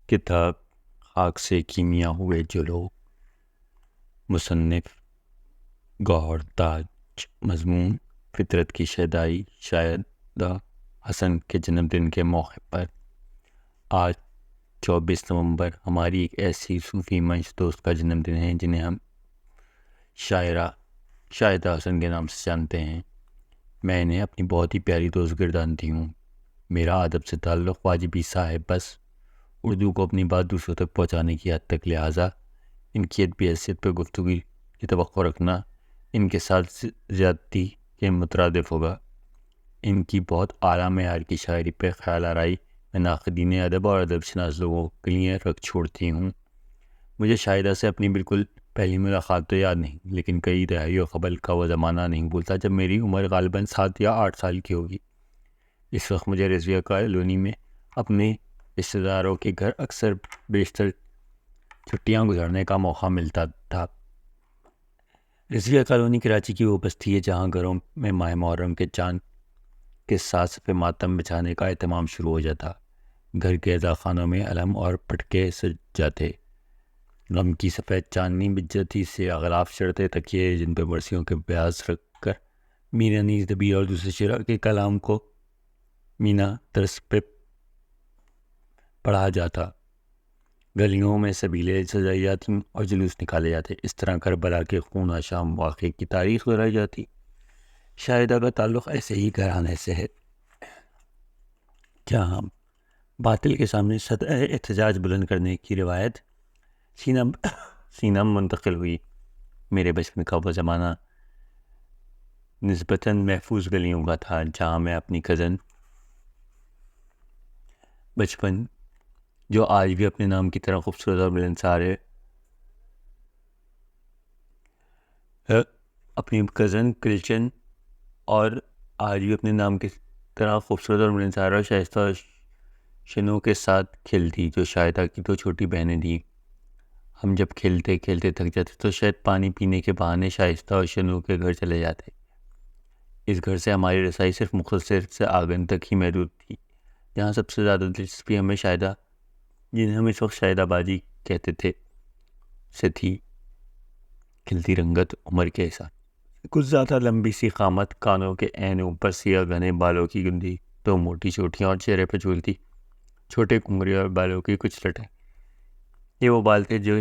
کتاب خاک سے کیمیا ہوئے جو لوگ، مصنف گوہر تاج، مضمون فطرت کی شیدائی، شائدہ حسن کے جنم دن کے موقع پر۔ آج 24 نومبر ہماری ایک ایسی صوفی منش دوست کا جنم دن ہے جنہیں ہم شاعرہ شائدہ حسن کے نام سے جانتے ہیں۔ میں انہیں اپنی بہت ہی پیاری دوست گردانتی ہوں۔ میرا ادب سے تعلق واجبی سا ہے، بس اردو کو اپنی بات دوسروں تک پہنچانے کی حد تک، لہٰذا ان کی ادبی حیثیت پر گفتگو کی توقع رکھنا ان کے ساتھ زیادتی کے مترادف ہوگا۔ ان کی بہت اعلیٰ معیار کی شاعری پہ خیال آرائی میں ناقدین ادب اور ادب شناس لوگوں کے لیے رکھ چھوڑتی ہوں۔ مجھے شاعرہ سے اپنی بالکل پہلی ملاقات تو یاد نہیں، لیکن کئی دہائیوں قبل کا وہ زمانہ نہیں بھولتا جب میری عمر غالباً 7 یا 8 سال کی ہوگی۔ اس وقت مجھے رضویہ کالونی میں اپنے رشتہ داروں کے گھر اکثر بیشتر چھٹیاں گزارنے کا موقع ملتا تھا۔ رضویہ کالونی کراچی کی وہ بستی ہے جہاں گھروں میں ماہ محرم کے چاند کے ساتھ صف ماتم بچھانے کا اہتمام شروع ہو جاتا۔ گھر کے اضاءخانوں میں علم اور پٹکے سج جاتے، غم کی سفید چاندنی بچ جاتی سے اغلاف چڑھتے تکیے جن پہ برسیوں کے بیاض رکھ کر مینا نیز دبیر اور دوسرے شعراء کے کلام کو مینا طرز پہ پڑھا جاتا۔ گلیوں میں سبیلیں سجائی جاتی اور جلوس نکالے جاتے۔ اس طرح کربلا کے خون آشام واقعے کی تاریخ دہرائی جاتی۔ شائدہ کا تعلق ایسے ہی گھرانے سے ہے جہاں باطل کے سامنے سطح احتجاج بلند کرنے کی روایت سینہ منتقل ہوئی۔ میرے بچپن کا وہ زمانہ نسبتاً محفوظ گلیوں کا تھا جہاں میں اپنی کزن بچپن، جو آج بھی اپنے نام کی طرح خوبصورت اور ملنسار ہے، اپنی کزن کلچن اور آج بھی اپنے نام کی طرح خوبصورت اور ملنسار اور شائستہ شنو کے ساتھ کھیلتی، جو شائدہ کی 2 چھوٹی بہنیں تھیں۔ ہم جب کھیلتے کھیلتے تھک جاتے تو شاید پانی پینے کے بہانے شائستہ اور شنو کے گھر چلے جاتے۔ اس گھر سے ہماری رسائی صرف مختصر سے آنگن تک ہی محدود تھی، جہاں سب سے زیادہ دلچسپی ہمیں شائدہ، جنہیں ہم اس وقت شائدہ بازی کہتے تھے، سے تھی۔ کھلتی رنگت عمر کے حساب کچھ زیادہ لمبی سی قامت، کانوں کے عین اوپر سیاہ گھنے بالوں کی گندی 2 موٹی چوٹیاں اور چہرے پہ جھولتی چھوٹے کنگھرے اور بالوں کی کچھ لٹیں۔ یہ وہ بال تھے جو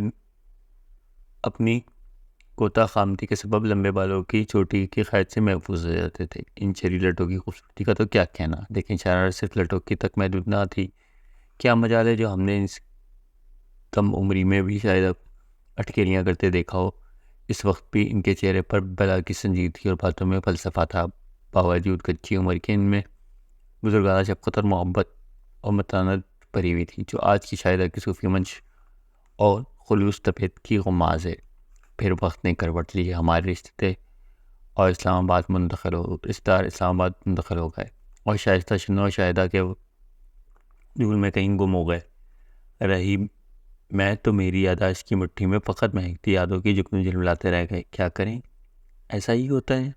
اپنی کوتا خامتی کے سبب لمبے بالوں کی چوٹی کی قید سے محفوظ ہو جاتے تھے۔ ان چہری لٹوں کی خوبصورتی کا تو کیا کہنا، لیکن شرارت صرف لٹوں کی تک محدود نہ تھی۔ کیا مجال ہے جو ہم نے اس کم عمری میں بھی شاید اٹکیلیاں کرتے دیکھا ہو۔ اس وقت بھی ان کے چہرے پر بلا کی سنجیدگی اور باتوں میں فلسفہ تھا، باوجود کچی عمر کے ان میں بزرگانہ شفقت اور محبت اور متانت بھری ہوئی تھی، جو آج کی شاعرہ کی صوفی منش اور خلوص طبیعت کی غماز ہے۔ پھر وقت نے کروٹ لی، ہمارے رشتے اور اسلام آباد منتقل ہو گئے، اور شائستہ شنو اور شائدہ کے دور میں کہیں گم ہو گئے۔ رہی میں تو میری یادداشت کی مٹھی میں فقط مہکتی یادوں کی جگنو جھلملاتے رہ گئے۔ کیا کریں، ایسا ہی ہوتا ہے۔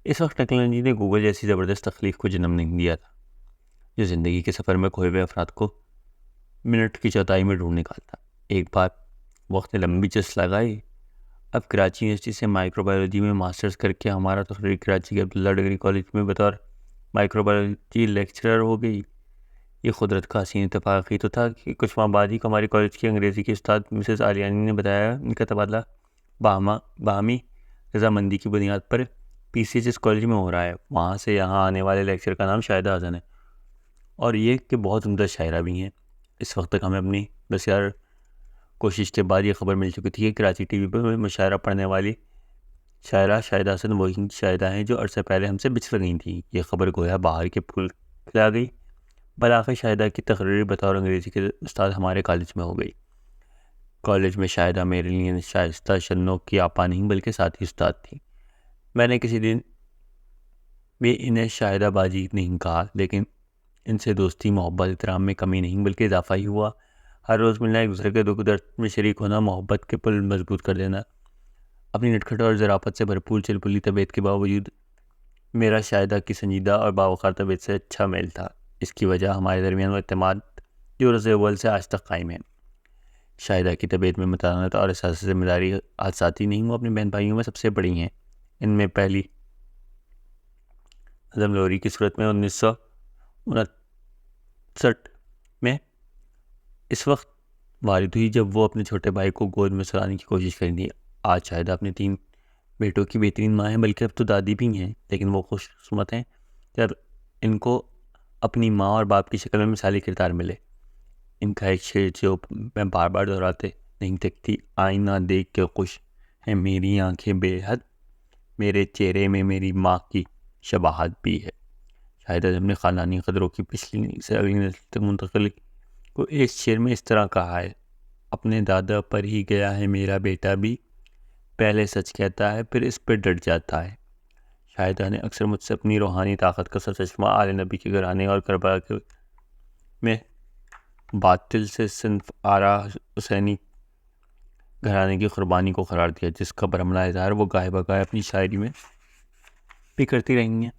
اس وقت ٹیکنالوجی نے گوگل جیسی زبردست تخلیق کو جنم نہیں دیا تھا، جو زندگی کے سفر میں کھوئے ہوئے افراد کو منٹ کی چوتھائی میں ڈھونڈ نکالتا۔ ایک بار وقت نے لمبی چس لگائی۔ اب کراچی یونیورسٹی سے مائکرو بایولوجی میں ماسٹرز کر کے ہمارا تقرری کراچی کے عبداللہ ڈگری کالج میں بطور مائکرو بایولوجی لیکچرر ہو گئی۔ یہ قدرت کا حسین اتفاق ہی تو تھا کہ کچھ ماہ بعد ہی ہماری کالج کی انگریزی کی استاد مسز عالیانی نے بتایا ان کا تبادلہ باہمی رضامندی کی بنیاد پر PCHS کالج میں ہو رہا ہے۔ وہاں سے یہاں آنے والے لیکچر کا نام شائدہ حسن ہے، اور یہ کہ بہت عمدہ شاعرہ بھی ہیں۔ اس وقت تک ہمیں اپنی بسیار کوشش کے بعد یہ خبر مل چکی تھی کہ کراچی ٹی وی پر مشاعرہ پڑھنے والی شاعرہ شائدہ حسن وہی شائدہ ہیں جو عرصہ پہلے ہم سے بچھڑ گئی تھیں۔ یہ خبر گویا باہر کے پھول کھلا گئی۔ بلاخر شائدہ کی تقرری بطور انگریزی کے استاد ہمارے کالج میں ہو گئی۔ کالج میں شائدہ میرے لیے شائستہ شنو کی آپا نہیں بلکہ ساتھی استاد تھی۔ میں نے کسی دن بھی انہیں شائدہ باجی نہیں کہا، لیکن ان سے دوستی، محبت، احترام میں کمی نہیں بلکہ اضافہ ہی ہوا۔ ہر روز ملنا، ایک دوسرے کے دکھ درد میں شریک ہونا، محبت کے پل مضبوط کر دینا۔ اپنی نٹکھٹ اور ظرافت سے بھرپور چلبلی طبیعت کے باوجود میرا شائدہ کی سنجیدہ اور باوقار طبیعت سے اچھا میل تھا۔ اس کی وجہ ہمارے درمیان وہ اعتماد جو رض اول سے آج تک قائم ہے۔ شاہدہ کی طبیعت میں متانت اور احساس ذمہ داری حادثاتی نہیں، وہ اپنے بہن بھائیوں میں سب سے بڑی ہیں۔ ان میں پہلی نظم لوری کی صورت میں 1959 میں اس وقت وارد ہوئی جب وہ اپنے چھوٹے بھائی کو گود میں سلانے کی کوشش کریں گی۔ آج شاہدہ اپنے 3 بیٹوں کی بہترین ماں ہیں، بلکہ اب تو دادی بھی ہیں، لیکن وہ خوش قسمت ہیں جب ان کو اپنی ماں اور باپ کی شکل میں مثالی کردار ملے۔ ان کا ایک شعر جو میں بار بار دہراتے نہیں تھکتی، آئینہ دیکھ کے خوش ہیں میری آنکھیں بے حد، میرے چہرے میں میری ماں کی شباہت بھی ہے۔ شاہدہ نے اپنے خاندانی قدروں کی پچھلی سے اگلی نسل تک منتقل کو اس شعر میں اس طرح کہا ہے: اپنے دادا پر ہی گیا ہے میرا بیٹا بھی، پہلے سچ کہتا ہے پھر اس پہ ڈٹ جاتا ہے۔ شاہدہ نے اکثر مجھ سے اپنی روحانی طاقت کا سرچشمہ آل نبی کے گھرانے اور کربلا میں باطل سے صنف آرا حسینی گھرانے کی قربانی کو قرار دیا، جس کا برہمنا اظہار وہ گاہے بگاہے اپنی شاعری میں بھی کرتی رہی ہیں۔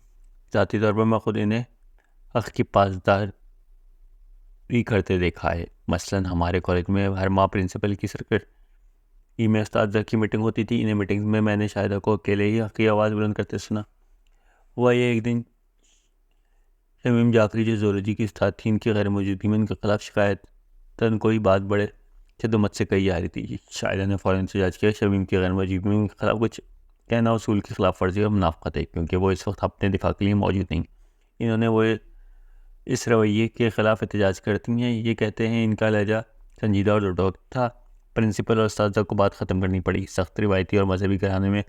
ذاتی طور پر میں خود انہیں حق کی پاسداری کرتے دیکھا ہے۔ مثلاً ہمارے کالج میں ہر ماہ پرنسپل کی سرکردگی میں اساتذہ کی میٹنگ ہوتی تھی۔ انہیں میٹنگز میں نے شاہدہ کو اکیلے ہی حق کی آواز بلند کرتے سنا۔ ہوا یہ ایک دن شمیم جعفری جو زولوجی کی استاد تھی، ان کی غیر موجودگی میں ان کے خلاف شکایت تن کوئی بات بڑے شدت سے کہی جا رہی تھی۔ شاعرہ نے فوراً احتجاج کیا، شمیم کی غیر موجودگی میں ان کے خلاف کچھ کہنا اصول کی خلاف ورزی اور منافقت ہے، کیونکہ وہ اس وقت اپنے دفاع کے لیے موجود نہیں۔ انہوں نے وہ اس رویے کے خلاف احتجاج کرتی ہیں، یہ کہتے ہیں ان کا لہجہ سنجیدہ اور ڈوٹوک تھا۔ پرنسپل اور اساتذہ کو بات ختم کرنی پڑی۔ سخت روایتی اور مذہبی گھرانے میں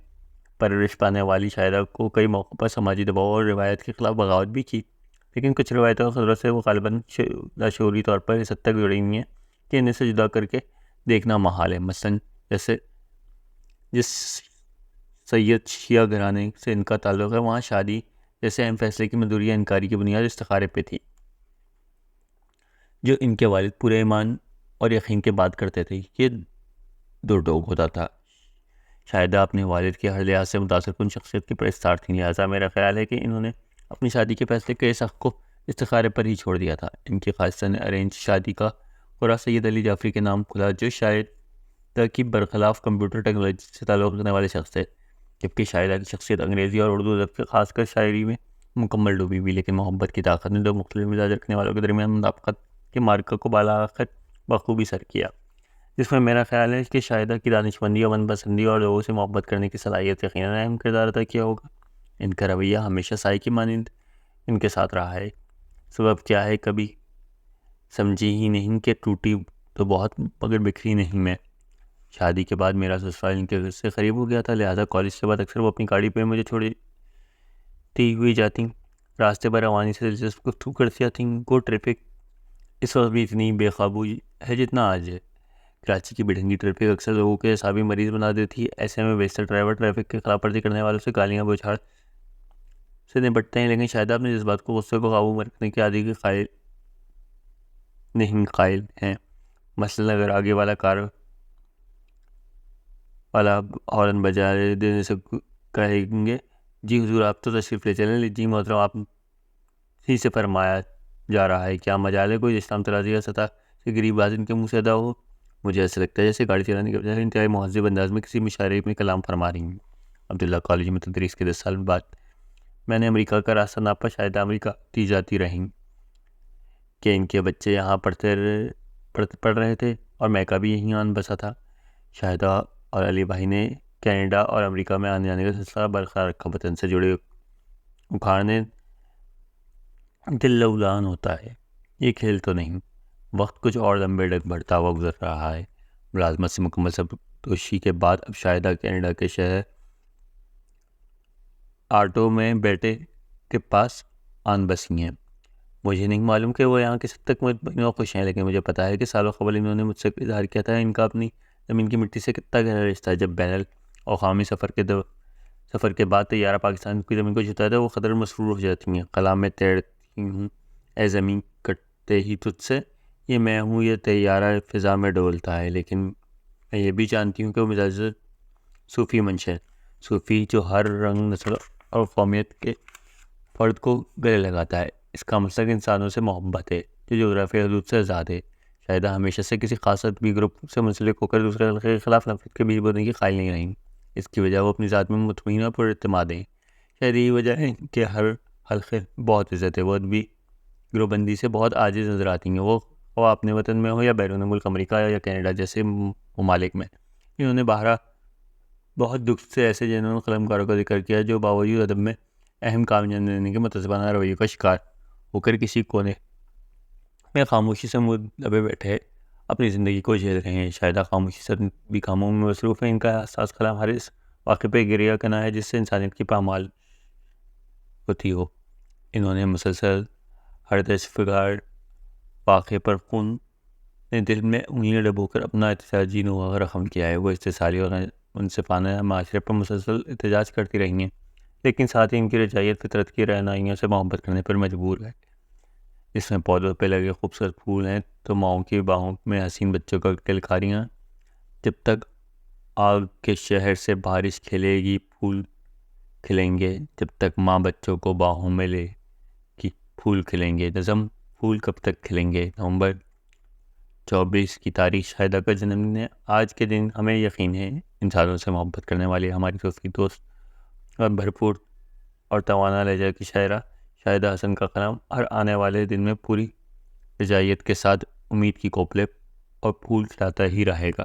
پرورش پانے والی شاعرہ کو کئی موقعوں پر سماجی دباؤ اور روایت کے خلاف بغاوت بھی کی، لیکن کچھ روایتوں اور خطروں سے وہ غالباً لاشعوری طور پر اس حد تک جڑی ہوئی ہیں کہ انہیں سے جدا کر کے دیکھنا محال ہے۔ مثلاً جیسے جس سید شیعہ گھرانے سے ان کا تعلق ہے، وہاں شادی جیسے اہم فیصلے کی منظوری یا انکاری کی بنیاد استخارے پہ تھی، جو ان کے والد پورے ایمان اور یقین کے بعد کرتے تھے۔ یہ دو ٹوک ہوتا تھا۔ شاہدہ اپنے والد کے ہر لحاظ سے متاثر کن شخصیت کی پرستار تھیں، لہٰذا میرا خیال ہے کہ انہوں نے اپنی شادی کے فیصلے کے اس حق کو استخارے پر ہی چھوڑ دیا تھا۔ ان کی خواصہ نے ارینج شادی کا قرعہ سید علی جعفری کے نام کھلا، جو شاہدہ کی برخلاف کمپیوٹر ٹیکنالوجی سے تعلق رکھنے والے شخص تھے، جبکہ شاہدہ کی شخصیت انگریزی اور اردو ادب کے خاص کر شاعری میں مکمل ڈوبی ہوئی، لیکن محبت کی طاقت نے دو مختلف مزاج رکھنے والوں کے درمیان منافقت کے معرکہ کو بالآخر بخوبی سر کیا، جس میں میرا خیال ہے کہ شاہدہ کی دانشمندی اور من پسندی اور لوگوں سے محبت کرنے کی صلاحیت یقیناً اہم کردار ادا کیا ہوگا۔ ان کا رویہ ہمیشہ سائے کی مانند ان کے ساتھ رہا ہے۔ سبب کیا ہے کبھی سمجھی ہی نہیں کہ ٹوٹی تو بہت مگر بکھری نہیں میں۔ شادی کے بعد میرا سسرال ان کے گھر سے قریب ہو گیا تھا، لہٰذا کالج کے بعد اکثر وہ اپنی گاڑی پہ مجھے چھوڑتی ہوئی جاتی، راستے پر روانی سے دلچسپ گفتگو کرتی تھیں۔ وہ ٹریفک اس وقت بھی اتنی بے قابو ہے جتنا آج ہے۔ کراچی کی بھڑنگی ٹریفک اکثر لوگوں کے اعصابی مریض بنا دیتی ہے۔ ایسے میں بیشتر ڈرائیور ٹریفک کی خلاف ورزی کرنے والوں سے گالیاں بوچھاڑ سے نپٹتے ہیں، لیکن شاہدہ اپنے جذبات کو غصے کو قابو میں رکھنے کی عادی کے قائل ہیں۔ مثلاً اگر آگے والا کار والا ہارن بجا دینے سے کہیں گے، جی حضور آپ تو تشریف لے چلیں، جی محترم آپ ہی سے فرمایا جا رہا ہے، کیا مجال ہے کوئی اسلام ترازی کا سطح سے غریب بات ان کے منہ سے ادا ہو؟ مجھے ایسا لگتا ہے جیسے گاڑی چلانے کے بجائے انتہائی مہذب انداز میں کسی مشاعرے میں کلام فرما رہی ہیں۔ عبداللہ کالج میں تدریس کے 10 سال بعد میں نے امریکہ کا راستہ ناپا۔ شاہدہ امریکہ آتی جاتی رہیں کہ ان کے بچے یہاں پڑھ رہے تھے اور میں کا بھی یہیں آن بسا تھا۔ شاہدہ اور علی بھائی نے کینیڈا اور امریکہ میں آنے جانے کا سلسلہ برقرار رکھا۔ وطن سے جڑے اکھاڑنے دل لولان ہوتا ہے، یہ کھیل تو نہیں۔ وقت کچھ اور لمبے ڈگ بڑھتا ہوا گزر رہا ہے۔ ملازمت سے مکمل سبکدوشی کے بعد اب شاہدہ کینیڈا کے شہر آٹو میں بیٹے کے پاس آن بسی ہیں۔ مجھے نہیں معلوم کہ وہ یہاں کس حد تک مطمئن و خوش ہیں، لیکن مجھے پتا ہے کہ سالوں قبل انہوں نے مجھ سے اظہار کیا تھا ان کا اپنی زمین کی مٹی سے کتنا گہرا رشتہ ہے۔ جب بین الاقوامی سفر کے بعد طیارہ پاکستان کی زمین کو چھوتا ہے تو وہ قدر مسرور ہو جاتی ہیں۔ کلام میں تیرتی ہوں اے زمین کٹتے ہی تجھ سے، یہ میں ہوں یہ طیارہ فضا میں ڈولتا ہے، لیکن میں یہ بھی جانتی ہوں کہ وہ مزاج صوفی منش ہے، صوفی جو ہر رنگ نسل اور قومیت کے فرد کو گلے لگاتا ہے۔ اس کا مطلب انسانوں سے محبت ہے، جو جغرافیائی حدود سے آزاد ہے۔ شاہدہ ہمیشہ سے کسی خاص ادبی گروپ سے منسلک ہو کر دوسرے خلقے کے خلاف نفرت کے بیج بونے کی قائل نہیں رہیں۔ اس کی وجہ وہ اپنی ذات میں مطمئن اور پر اعتماد ہیں۔ شاید یہی وجہ ہے کہ ہر حلقے بہت عزت ہے۔ وہ ادبی گروہ بندی سے بہت عاجز نظر آتی ہیں، وہ خواہ اپنے وطن میں ہو یا بیرون ملک امریکہ یا کینیڈا جیسے ممالک میں۔ انہوں نے بہرحال بہت دکھ سے ایسے جنون قلمکاروں کا ذکر کیا جو باوجود ادب میں اہم کام انجام دینے کے متذبانہ رویے کا شکار ہو کر کسی کونے میں خاموشی سے منہ دبے بیٹھے اپنی زندگی کو جھیل رہے ہیں۔ شاہدہ خاموشی سے بھی کاموں میں مصروف ہیں۔ ان کا حساس کلام ہر اس واقعے پہ گریہ کنا ہے جس سے انسانیت کی پامال ہوتی ہو۔ انہوں نے مسلسل ہر دست فگار واقعے پر خون دل میں انگلیاں ڈبو کر اپنا احتجاجی نوحہ رقم کیا ہے۔ وہ استحصالی اور منصفانہ معاشرے پر مسلسل احتجاج کرتی رہی ہیں، لیکن ساتھ ہی ان کی رجعیت فطرت کی رعنائیوں سے محبت کرنے پر مجبور ہے۔ اس میں پودوں پہ لگے خوبصورت پھول ہیں تو ماؤں کی باہوں میں حسین بچوں کا کلکاریاں۔ جب تک آگ کے شہر سے بارش کھلے گی پھول کھلیں گے، جب تک ماں بچوں کو باہوں میں لے گی پھول کھلیں گے۔ نظم پھول کب تک کھلیں گے۔ نومبر 24 کی تاریخ شاہدہ کا جنم دن ہے۔ آج کے دن ہمیں یقین ہے انسانوں سے محبت کرنے والی ہماری توفیق دوست اور بھرپور اور توانا لہجہ کی شاعرہ شاہدہ حسن کا کلام ہر آنے والے دن میں پوری رجعیت کے ساتھ امید کی کوپلیں اور پھول کھلاتا ہی رہے گا۔